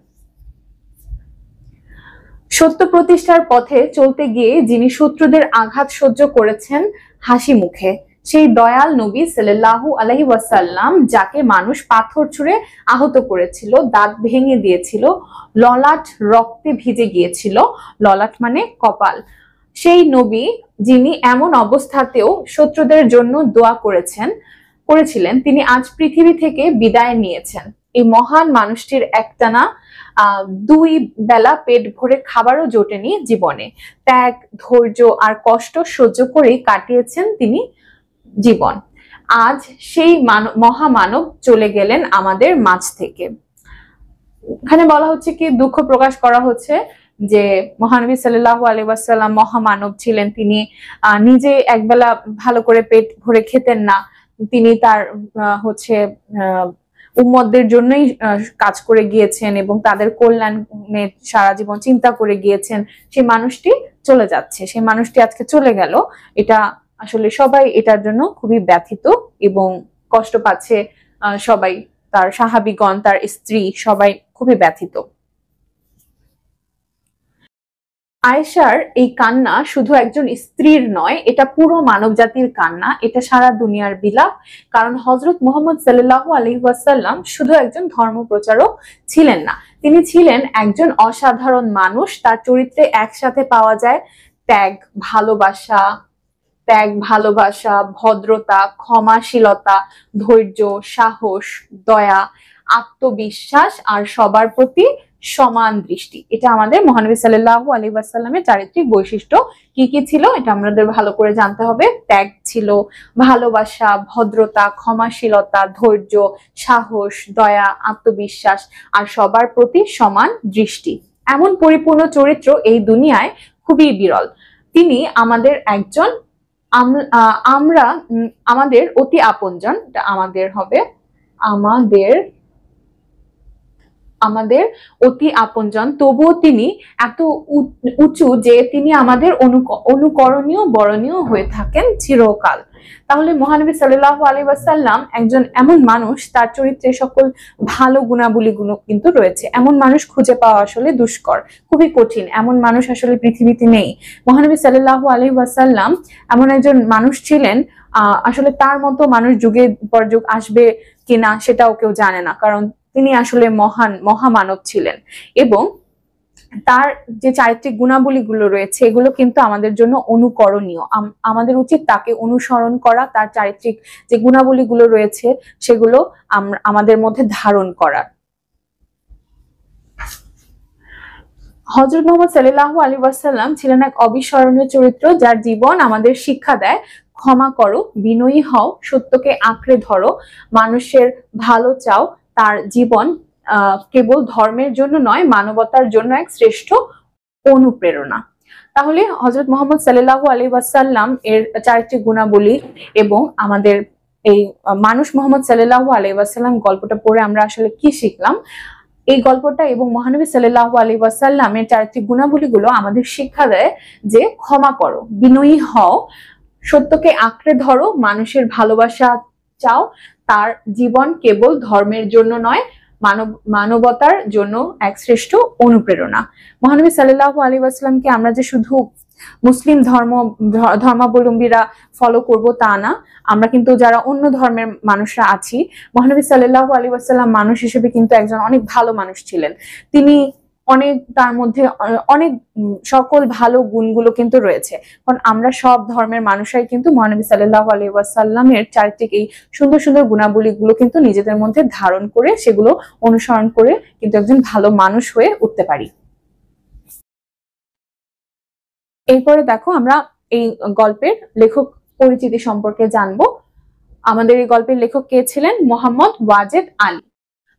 সত্য প্রতিষ্ঠার পথে চলতে গিয়ে যিনি শত্রুদের আঘাত সহ্য করেছেন হাসি মুখে, সেই দয়াল নবী সাল্লাল্লাহু আলাইহি ওয়াসাল্লাম, যাকে মানুষ পাথর ছুঁড়ে আহত করেছিল, দাঁত ভেঙে দিয়েছিল, ললাট রক্তে ভিজে গিয়েছিল, ললাট মানে কপাল, সেই নবী যিনি এমন অবস্থাতেও শত্রুদের জন্য দোয়া করেছিলেন, তিনি আজ পৃথিবী থেকে বিদায় নিয়েছেন। এই মহান মানুষটির একটানা 2 বেলা পেট ভরে খাবারও জোটেনি জীবনে। ত্যাগ, ধৈর্য আর কষ্ট সহ্য করেই কাটিয়েছেন তিনি জীবন। আজ সেই মহামানব চলে গেলেন আমাদের মাঝ থেকে। এখানে বলা হচ্ছে দুঃখ প্রকাশ করা হচ্ছে যে মহানবী সাল্লাল্লাহু আলাইহি ওয়াসাল্লাম মহামানব ছিলেন। তিনি নিজে একবেলা ভালো করে পেট ভরে খেতেন না, তিনি তার উম্মতদের জন্যই কাজ করে গিয়েছেন এবং তাদের কল্যাণে সারা জীবন চিন্তা করে গিয়েছেন। সেই মানুষটি চলে যাচ্ছে, সেই মানুষটি আজকে চলে গেল। এটা আসলে সবাই এটার জন্য খুবই ব্যথিত এবং কষ্ট পাচ্ছে সবাই, তার সাহাবীগণ, তার স্ত্রী, সবাই খুবই ব্যথিত। আয়েশার এই কান্না শুধু একজন স্ত্রীর নয়, এটা পুরো মানব জাতির কান্না, এটা সারা দুনিয়ার বিলাপ। কারণ হযরত মুহাম্মদ সাল্লাল্লাহু আলাইহি ওয়াসাল্লাম শুধু একজন ধর্মপ্রচারক ছিলেন না, তিনি ছিলেন একজন অসাধারণ মানুষ। তার চরিত্রে একসাথে পাওয়া যায় ত্যাগ, ভালোবাসা, ভদ্রতা, ক্ষমাশীলতা, ধৈর্য, সাহস, দয়া, আত্মবিশ্বাস আর সবার প্রতি সমান দৃষ্টি। এটা আমাদের মহানবী সাল্লাল্লাহু আলাইহি ওয়াসাল্লামের চারিত্রিক বৈশিষ্ট্য। কি কি ছিল এটা আমাদের ভালো করে জানতে হবে। ত্যাগ ছিল, ভালোবাসা, ভদ্রতা, ক্ষমাশীলতা, ধৈর্য, সাহস, দয়া, আত্মবিশ্বাস আর সবার প্রতি সমান দৃষ্টি। এমন পরিপূর্ণ চরিত্র এই দুনিয়ায় খুবই বিরল। তিনি আমাদের একজন আমাদের অতি আপনজন, আমাদের অতি আপনজন, তবুও তিনি এত উঁচু যে তিনি আমাদের অনুকরণীয়, বরণীয় হয়ে থাকেন চিরকাল। তাহলে মহানবী সাল্লাল্লাহু আলাইহি ওয়াসাল্লাম একজন এমন মানুষ, তার চরিত্রে সকল ভালো গুণাবলীগুলো কিন্তু রয়েছে। এমন মানুষ খুঁজে পাওয়া আসলে দুষ্কর, খুবই কঠিন। এমন মানুষ আসলে পৃথিবীতে নেই। মহানবী সাল্লাল্লাহু আলাইহি ওয়াসাল্লাম এমন একজন মানুষ ছিলেন, আসলে তার মতো মানুষ যুগের পর যুগ আসবে কিনা সেটাও কেউ জানে না, কারণ তিনি আসলে মহামানব ছিলেন। এবং তার যে চারিত্রিক গুণাবলীগুলো রয়েছে এগুলো কিন্তু আমাদের জন্য অনুকরণীয়। আমাদের উচিত তাকে অনুসরণ করা, তার চারিত্রিক যে গুণাবলীগুলো রয়েছে সেগুলো আমাদের মধ্যে ধারণ করা। হযরত মুহাম্মদ সাল্লাল্লাহু আলাইহি ওয়াসাল্লাম ছিলেন এক অবিস্মরণীয় চরিত্র, যার জীবন আমাদের শিক্ষা দেয় ক্ষমা করো, বিনয়ী হও, সত্যকে আঁকড়ে ধরো, মানুষের ভালো চাও। তার জীবন কেবল ধর্মের জন্য নয়, মানবতার জন্য এক শ্রেষ্ঠ অনুপ্রেরণা। তাহলে হযরত মুহাম্মদ সাল্লাল্লাহু আলাইহি ওয়াসাল্লাম এর চারিত্রিক গুণাবলী এবং আমাদের এই মানুষ মুহাম্মদ সাল্লাল্লাহু আলাইহি ওয়াসাল্লাম গল্পটা পড়ে আমরা আসলে কি শিখলাম? এই গল্পটা এবং মহানবী সাল্লাল্লাহু আলাইহি ওয়াসাল্লামের চারিত্রিক গুণাবলীগুলো আমাদের শিক্ষা দেয় যে ক্ষমা করো, বিনয়ী হও, সত্যকে আঁকড়ে ধরো, মানুষের ভালোবাসা চাও, তার জীবন কেবল ধর্মের জন্য নয়, মানবতার জন্য এক শ্রেষ্ঠ অনুপ্রেরণা। মহানবী সাল্লাল্লাহু আলাইহি ওয়াসাল্লামকে আমরা যে শুধু মুসলিম ধর্মাবলম্বীরা ফলো করব তা না, আমরা কিন্তু যারা অন্য ধর্মের মানুষরা আছি, মহানবী সাল্লাল্লাহু আলাইহি ওয়াসাল্লাম মানুষ হিসেবে কিন্তু একজন অনেক ভালো মানুষ ছিলেন। তিনি অনেক, তার মধ্যে অনেক সকল ভালো গুণগুলো কিন্তু রয়েছে। কারণ আমরা সব ধর্মের মানুষরাই কিন্তু মহানবী সাল্লাল্লাহু আলাইহি ওয়াসাল্লামের চারিত্রিক এই সুন্দর সুন্দর গুণাবলীগুলো কিন্তু নিজেদের মধ্যে ধারণ করে সেগুলো অনুসরণ করে কিন্তু একজন ভালো মানুষ হয়ে উঠতে পারি। এরপরে দেখো আমরা এই গল্পের লেখক পরিচিতি সম্পর্কে জানবো। আমাদের এই গল্পের লেখক কে ছিলেন? মোহাম্মদ ওয়াজেদ আলী।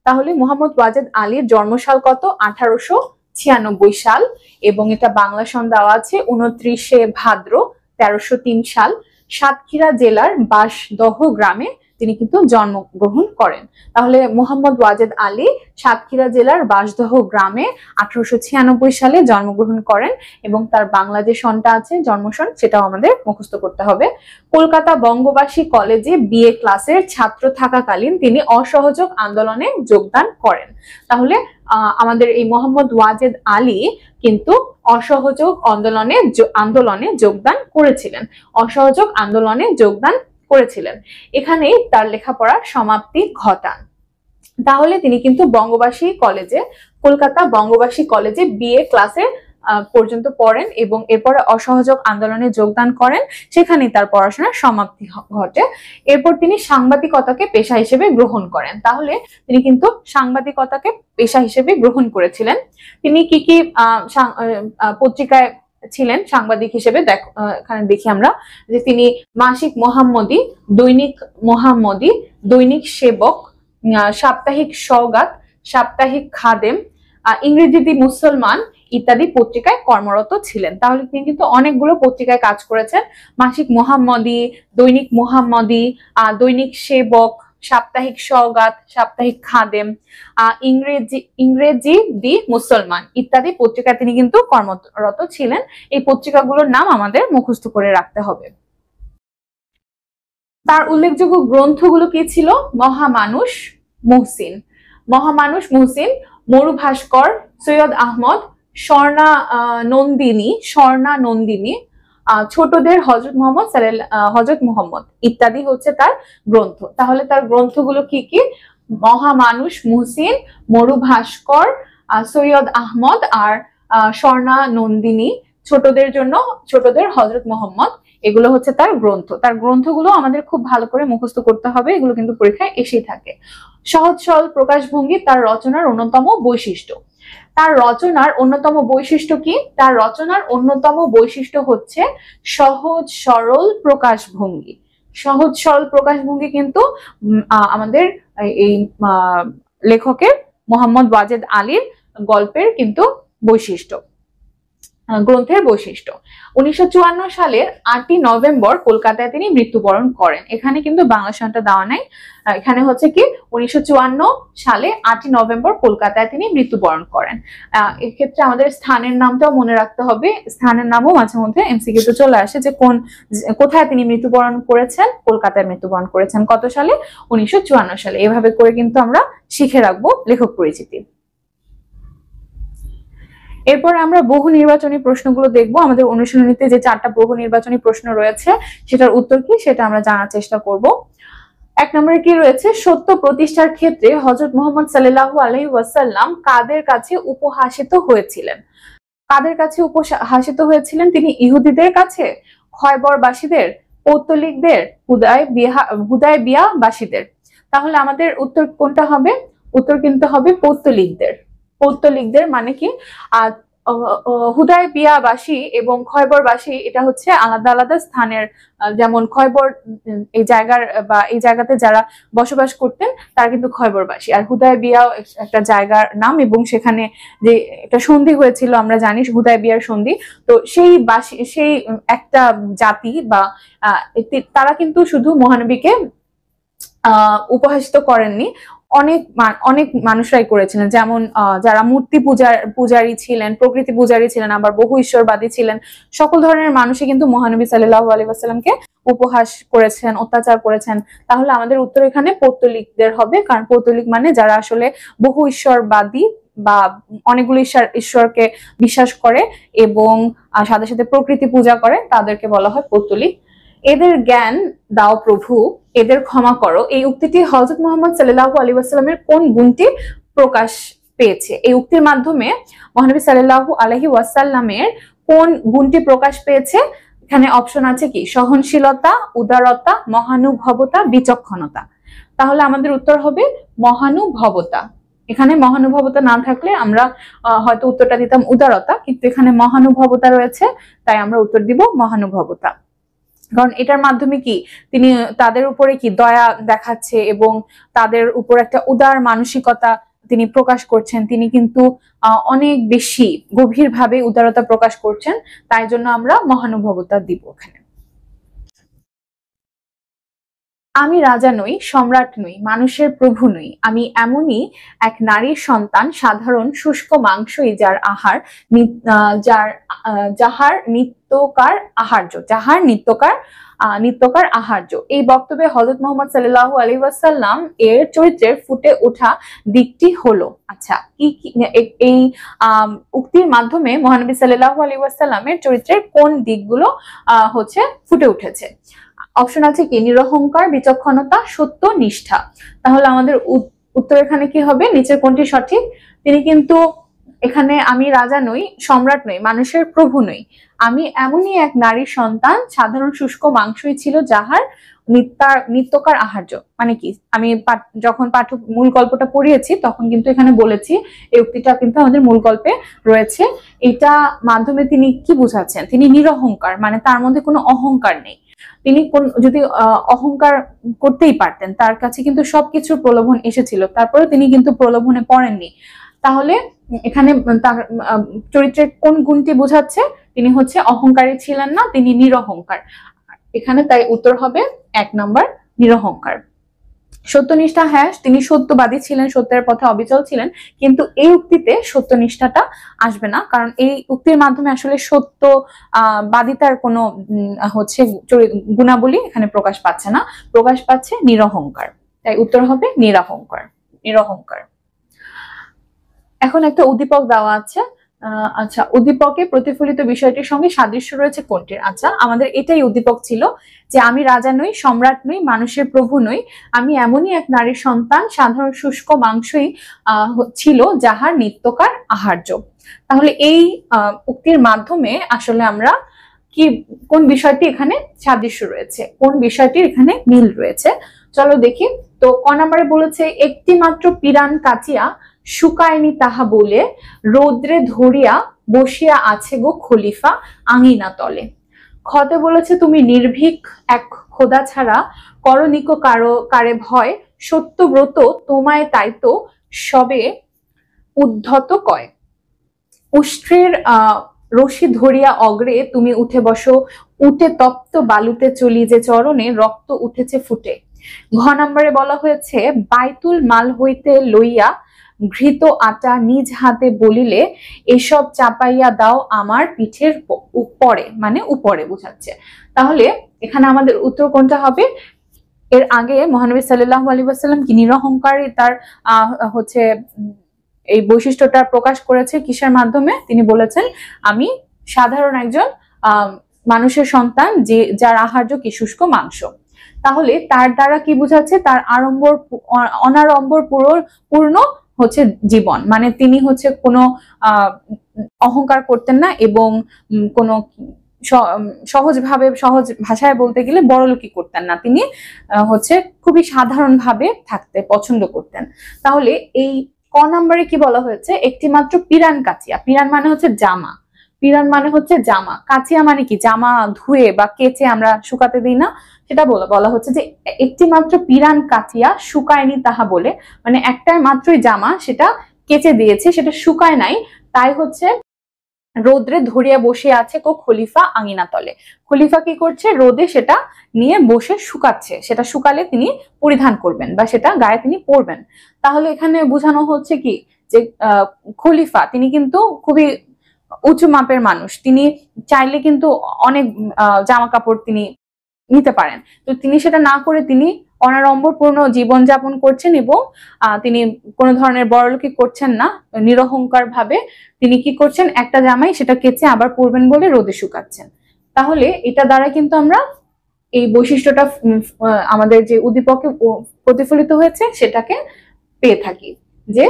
তাহলে মোহাম্মদ ওয়াজেদ আলীর জন্মসাল কত? 1896 সাল, এবং এটা বাংলা সন দেওয়া আছে 29শে ভাদ্র 1303 সাল। সাতক্ষীরা জেলার বাঁশদহ গ্রামে তিনি কিন্তু জন্মগ্রহণ করেন। তাহলে মোহাম্মদ ওয়াজেদ আলী সাতক্ষীরা জেলার বাঁশদহ গ্রামে 1896 সালে জন্মগ্রহণ করেন, এবং তার বাংলা যে সনটা আছে জন্মসন, সেটাও আমাদের মুখস্থ করতে হবে। কলকাতা বঙ্গবাসী কলেজে বিএ ক্লাসের ছাত্র থাকাকালীন তিনি অসহযোগ আন্দোলনে যোগদান করেন। তাহলে আমাদের এই মোহাম্মদ ওয়াজেদ আলী কিন্তু অসহযোগ আন্দোলনে যোগদান করেছিলেন, অসহযোগ আন্দোলনে যোগদান করেছিলেন। এখানেই তার লেখাপড়ার সমাপ্তি ঘটান। তাহলে তিনি কিন্তু কলকাতা বঙ্গবাসী কলেজে বিএ ক্লাসে পর্যন্ত পড়েন এবং এরপরে অসহযোগ আন্দোলনে যোগদান করেন, সেখানেই তার পড়াশোনার সমাপ্তি ঘটে। এরপর তিনি সাংবাদিকতাকে পেশা হিসেবে গ্রহণ করেন। তাহলে তিনি কিন্তু সাংবাদিকতাকে পেশা হিসেবে গ্রহণ করেছিলেন। তিনি কি কি পত্রিকায় ছিলেন সাংবাদিক হিসেবে? এখানে দেখি আমরা যে তিনি মাসিক মোহাম্মদী, দৈনিক মোহাম্মদী, দৈনিক সেবক, সাপ্তাহিক সওগাত, সাপ্তাহিক খাদেম, ইংরেজি দি মুসলমান ইত্যাদি পত্রিকায় কর্মরত ছিলেন। তাহলে তিনি কিন্তু অনেকগুলো পত্রিকায় কাজ করেছেন। মাসিক মোহাম্মদী, দৈনিক মোহাম্মদী, দৈনিক সেবক, সাপ্তাহিক সওগাত, সাপ্তাহিক খাদেম, ইংরেজি দি মুসলমান ইত্যাদি পত্রিকায় তিনি কিন্তু কর্মরত ছিলেন। এই পত্রিকাগুলোর নাম আমাদের মুখস্থ করে রাখতে হবে। তার উল্লেখযোগ্য গ্রন্থগুলো কি ছিল? মহামানুষ, মুহসিন, মরুভাস্কর, সৈয়দ আহমদ, স্বর্ণা নন্দিনী, ছোটদের হযরত মুহাম্মদ ইত্যাদি হচ্ছে তার গ্রন্থ। তাহলে তার গ্রন্থগুলো কি কি? মহামানুষ, মুহসিন, মরুভাস্কর, সৈয়দ আহমদ আর স্বর্ণা নন্দিনী, ছোটদের হযরত মুহাম্মদ, এগুলো হচ্ছে তার গ্রন্থ। তার গ্রন্থগুলো আমাদের খুব ভালো করে মুখস্থ করতে হবে, এগুলো কিন্তু পরীক্ষায় এসেই থাকে। সহজ সরল প্রকাশভঙ্গি তার রচনার অন্যতম বৈশিষ্ট্য। তার রচনার অন্যতম বৈশিষ্ট্য কি? তার রচনার অন্যতম বৈশিষ্ট্য হচ্ছে সহজ সরল প্রকাশভঙ্গি। সহজ সরল প্রকাশভঙ্গি কিন্তু আমাদের এই লেখকের মোহাম্মদ ওয়াজেদ আলীর গল্পের কিন্তু বৈশিষ্ট্য, গ্রন্থের বৈশিষ্ট্য। 1954 সালের 8ই নভেম্বর কলকাতায় তিনি মৃত্যুবরণ করেন। এখানে কিন্তু বাংলা সনটা দেওয়া নাই, এখানে হচ্ছে কি 1954 সালে 8ই নভেম্বর কলকাতায় তিনি মৃত্যুবরণ করেন। এক্ষেত্রে আমাদের স্থানের নামটাও মনে রাখতে হবে। স্থানের নামও মাঝে মধ্যে এমসিকিউতে চলে আসে যে কোথায় তিনি মৃত্যুবরণ করেছেন। কলকাতায় মৃত্যুবরণ করেছেন কত সালে? 1954 সালে। এভাবে করে কিন্তু আমরা শিখে রাখবো লেখক পরিচিতি। এরপর আমরা বহু নির্বাচনী প্রশ্নগুলো দেখব। আমাদের অনুশীলনীতে যে 4টা বহু নির্বাচনী প্রশ্ন রয়েছে সেটার উত্তর কি সেটা আমরা জানার চেষ্টা করব। 1 নম্বরে কি রয়েছে? সত্য প্রতিষ্ঠার ক্ষেত্রে হযরত মুহাম্মদ সাল্লাল্লাহু আলাইহি ওয়াসাল্লাম কাদের কাছে উপহাসিত হয়েছিলেন? কাদের কাছে উপহাসিত হয়েছিলেন? তিনি ইহুদিদের কাছে, খয়বরবাসীদের, পৌত্তলিকদের, হুদায়বিয়াবাসীদের। তাহলে আমাদের উত্তর কোনটা হবে? উত্তর কিন্তু হবে পৌত্তলিকদের। পৌত্তলিকদের মানে কি? হুদায়বিয়াবাসী এবং খয়বরবাসী এটা হচ্ছে আলাদা আলাদা স্থানের, যেমন খয়বর এই জায়গাতে যারা বসবাস করতেন তারা কিন্তু খয়বরবাসী, আর হুদায়বিয়া একটা জায়গার নাম এবং সেখানে যে একটা সন্ধি হয়েছিল আমরা জানি, হুদায়বিয়ার সন্ধি। তো সেই একটা জাতি বা তারা কিন্তু শুধু মহানবীকে উপহাসিত করেননি, অনেক মানুষরাই করেছিলেন, যেমন যারা মূর্তি পূজারী ছিলেন, প্রকৃতি পূজারী ছিলেন, আবার বহু ঈশ্বরবাদী ছিলেন, সকল ধরনের মানুষই কিন্তু মহানবী সাল্লাল্লাহু আলাইহি ওয়াসাল্লামকে উপহাস করেছেন, অত্যাচার করেছেন। তাহলে আমাদের উত্তর এখানে পৌত্তলিকদের হবে, কারণ পৌত্তলিক মানে যারা আসলে বহু ঈশ্বরবাদী বা অনেকগুলো ঈশ্বরকে বিশ্বাস করে এবং সাথে সাথে প্রকৃতি পূজা করে, তাদেরকে বলা হয় পৌত্তলিক। এদের জ্ঞান দাও প্রভু, এদের ক্ষমা করো, এই উক্তিটি হযরত মুহাম্মদ সাল্লাল্লাহু আলাইহি ওয়াসাল্লামের কোন গুণটি প্রকাশ পেয়েছে? এই উক্তির মাধ্যমে মহানবী সাল্লাল্লাহু আলাইহি ওয়াসাল্লামের কোন গুণটি প্রকাশ পেয়েছে? এখানে অপশন আছে কি সহনশীলতা, উদারতা, মহানুভবতা, বিচক্ষণতা। তাহলে আমাদের উত্তর হবে মহানুভবতা। এখানে মহানুভবতা না থাকলে আমরা হয়তো উত্তরটা দিতাম উদারতা, কিন্তু এখানে মহানুভবতা রয়েছে, তাই আমরা উত্তর দিব মহানুভবতা। কারণ এটার মাধ্যমে কি তিনি তাদের উপরে কি দয়া দেখাচ্ছে এবং তাদের উপর একটা উদার মানসিকতা তিনি প্রকাশ করছেন। তিনি কিন্তু অনেক বেশি গভীরভাবে উদারতা প্রকাশ করছেন, তাই জন্য আমরা মহানুভবতা দিব এখানে। আমি রাজা নই, সম্রাট নই, মানুষের প্রভু নই, আমি এমনই এক নারীর সন্তান, সাধারণ শুষ্ক মাংসই যার আহার, যাহার নিত্যকার আহার্য, যাহার নিত্যকার আহার্য। এই বক্তব্যে হযরত মুহাম্মদ সাল্লাল্লাহু আলাইহি ওয়াসাল্লাম এর চরিত্রের ফুটে ওঠা দিকটি হলো, আচ্ছা এই উক্তির মাধ্যমে মহানবী সাল্লাল্লাহু আলাইহি ওয়াসাল্লামের চরিত্রের কোন দিকগুলো হচ্ছে ফুটে উঠেছে? অপশন আছে কি নিরহংকার, বিচক্ষণতা, সত্য, নিষ্ঠা। তাহলে আমাদের উত্তর এখানে কি হবে? নিচের কোনটি সঠিক? তিনি কিন্তু এখানে আমি রাজা নই, সম্রাট নই, মানুষের প্রভু নই, আমি এমনই এক নারীর সন্তান, সাধারণ শুষ্ক মাংসই ছিল যাহার নিত্যকার আহার্য। মানে কি আমি যখন মূল গল্পটা পড়িয়েছি তখন কিন্তু এখানে বলেছি, এই উক্তিটা কিন্তু আমাদের মূল গল্পে রয়েছে। এটা মাধ্যমে তিনি কি বুঝাচ্ছেন? তিনি নিরহংকার, মানে তার মধ্যে কোনো অহংকার নেই। তিনি যদি অহংকার করতেই পারতেন, তার কাছে কিন্তু সবকিছুর প্রলোভন এসেছিল, তারপরে তিনি কিন্তু প্রলোভনে পড়েননি। তাহলে এখানে তার চরিত্রের কোন গুণটি বোঝাচ্ছে? তিনি হচ্ছে অহংকারী ছিলেন না, তিনি নিরহংকার। এখানে তাই উত্তর হবে 1 নম্বর নিরহংকার। সত্যনিষ্ঠা, হ্যাঁ তিনি সত্যবাদী ছিলেন, সত্যের পথে অবিচল ছিলেন, কিন্তু এই উক্তিতে সত্যনিষ্ঠাটা আসবে না, কারণ এই উক্তির মাধ্যমে আসলে সত্য বাদিতার কোনো হচ্ছে গুণাবলী এখানে প্রকাশ পাচ্ছে না, প্রকাশ পাচ্ছে নিরহংকার। তাই উত্তর হবে নিরহংকার। এখন একটা উদ্দীপক দেওয়া আছে, আচ্ছা উদ্দীপকে প্রতিফলিত বিষয়টির সঙ্গে সাদৃশ্য রয়েছে কোনটির? আচ্ছা আমাদের এটাই উদ্দীপক ছিল যে আমি রাজা নই, সম্রাট নই, মানুষের প্রভু নই, আমি এমনই এক নারীর সন্তান, সাধারণ শুষ্ক মাংসই ছিল যাহার নিত্যকার আহার্য। তাহলে এই উক্তির মাধ্যমে আসলে আমরা কি কোন বিষয়টি এখানে সাদৃশ্য রয়েছে, কোন বিষয়টির এখানে মিল রয়েছে, চলো দেখি। তো ক নম্বরে বলেছে একটি মাত্র পিরান কাচিয়া শুকায়নি তাহা বলে, রৌদ্রে ধরিয়া বসিয়া আছে গো খলিফা আঙিনা তলে। খতে বলেছে তুমি নির্ভীক এক খোদা ছাড়া, করনিক কারে ভয়, সত্যব্রত তোমায় তাইতো সবে উদ্ধত কয়। উষ্ট্রের রশি ধরিয়া অগ্রে তুমি উঠে বসো, উঠে তপ্ত বালুতে চলি যে চরণে রক্ত উঠেছে ফুটে। ঘ নম্বরে বলা হয়েছে বাইতুল মাল হইতে লইয়া ঘৃত আটা নিজ হাতে বলিলে, এসব চাপাইয়া দাও আমার পিঠের উপরে, মানে উপরে বোঝাচ্ছে। তাহলে এখানে আমাদের উত্তর কোনটা হবে? এর আগে মহানবী সাল্লাল্লাহু আলাইহি ওয়াসাল্লাম কি নিরহংকারী তার হচ্ছে এই বৈশিষ্ট্যটা প্রকাশ করেছে কিসের মাধ্যমে? তিনি বলেছেন আমি সাধারণ একজন মানুষের সন্তান, যে যার আহার্য কি শুষ্ক মাংস। তাহলে তার দ্বারা কি বোঝাচ্ছে? তার অনাড়ম্বর পূর্ণ হচ্ছে জীবন, মানে তিনি হচ্ছে কোনো অহংকার করতেন না এবং কোনো সহজ ভাষায় বলতে গেলে বড়লোকি করতেন না, তিনি হচ্ছে খুবই সাধারণ ভাবে থাকতে পছন্দ করতেন। তাহলে এই ক নম্বরে কি বলা হয়েছে? একটি মাত্র পিরান কাচিয়া, পিরান মানে হচ্ছে জামা, পিরান মানে হচ্ছে জামা, কাচিয়া মানে কি জামা ধুয়ে বা কেচে আমরা শুকাতে দিই না, সেটা বলা হচ্ছে যে একটি মাত্র পিরান কাচিয়া শুকায়নি তাহা বলে, মানে একটা মাত্রই জামা, সেটা কেচে দিয়েছে, সেটা শুকায় নাই, তাই হচ্ছে রোদ্রে ধরিয়া বসে আছে কো খলিফা আঙিনা তলে। খলিফা কি করছে, রোদে সেটা নিয়ে বসে শুকাচ্ছে, সেটা শুকালে তিনি পরিধান করবেন বা সেটা গায়ে তিনি পরবেন। তাহলে এখানে বোঝানো হচ্ছে কি যে খলিফা তিনি কিন্তু খুবই উঁচু মাপের মানুষ, তিনি চাইলে কিন্তু অনেক জামা কাপড় তিনি নিতে পারেন, তো তিনি সেটা না করে তিনি অনাড়ম্বরপূর্ণ জীবনযাপন করছেন এবং তিনি কোনো ধরনের বড়লোকি করছেন না, নিরহংকার ভাবে তিনি কি করছেন, একটা জামাই সেটা কেচে আবার পরবেন বলে রোদে শুকাচ্ছেন। তাহলে এটা দ্বারা কিন্তু আমরা এই বৈশিষ্ট্যটা আমাদের যে উদ্দীপকে প্রতিফলিত হয়েছে সেটাকে পেয়ে থাকি, যে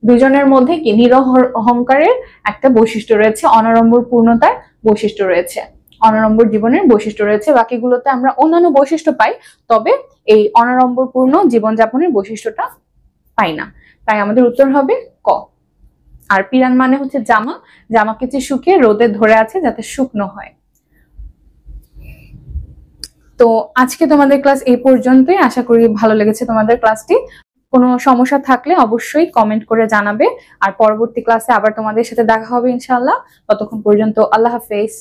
দুজনের মধ্যে কি নিরহংকারের একটা বৈশিষ্ট্য রয়েছে, অনাড়ম্বর পূর্ণতার বৈশিষ্ট্য রয়েছে, অনাড়ম্বর জীবনের বৈশিষ্ট্য রয়েছে। বাকিগুলোতে আমরা অন্যান্য বৈশিষ্ট্য পাই, তবে এই অনাড়ম্বরপূর্ণ জীবনযাপনের বৈশিষ্ট্যটা পাই না। তাই আমাদের উত্তর হবে ক। আর পিরান মানে হচ্ছে জামা, জামা কেচে শুকিয়ে রোদে ধরে আছে যাতে শুকনো হয়। তো আজকে তোমাদের ক্লাস এই পর্যন্তই, আশা করি ভালো লেগেছে তোমাদের ক্লাসটি। কোনো সমস্যা থাকলে অবশ্যই কমেন্ট করে জানাবে, আর পরবর্তী ক্লাসে আবার তোমাদের সাথে দেখা হবে ইনশাআল্লাহ। ততক্ষণ পর্যন্ত আল্লাহ হাফেজ।